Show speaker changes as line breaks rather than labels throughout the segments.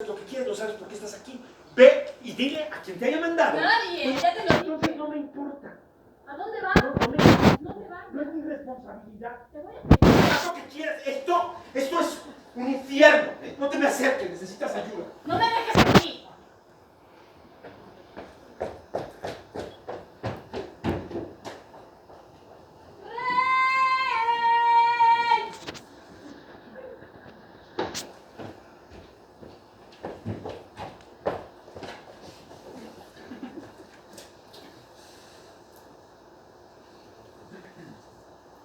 lo que quieres, no sabes por qué estás aquí. Ve y dile a quien te haya mandado.
Nadie, ya te lo dije.
Entonces no me importa.
¿A dónde vas? ¿Dónde vas?
No es mi responsabilidad.
Te voy a...
Haz lo que quieras. Esto es un infierno. No te me acerques, necesitas ayuda.
¡No me dejes aquí!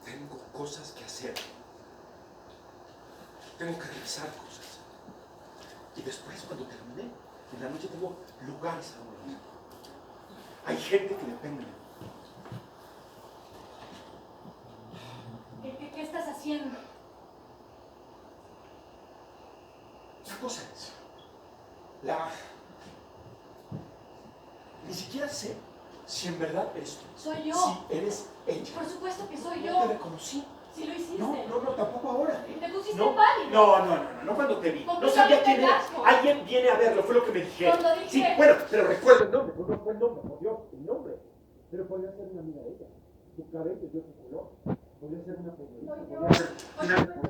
Tengo cosas que hacer. Tengo que revisar cosas. Y después, cuando termine, en la noche tengo lugares a donde ir. Hay gente que depende de mí.
¿Qué estás haciendo?
Una cosa es, ni siquiera sé si en verdad eres tú.
Soy yo.
Si eres ella.
Por supuesto que soy
No
yo.
te reconocí.
Sí lo hiciste.
No, tampoco ahora.
Te pusiste
No,
pálido.
no cuando te vi. No
Completamente
sabía quién era.
blanco.
Alguien viene a verlo, fue lo que me dijeron.
Cuando dije-
Sí, bueno, pero recuerdo el nombre. No fue el nombre, por Dios, el nombre. Pero podría ser una amiga de ella. Su cabello de otro color. Podría ser una periodista.
Soy yo.
Podría ser una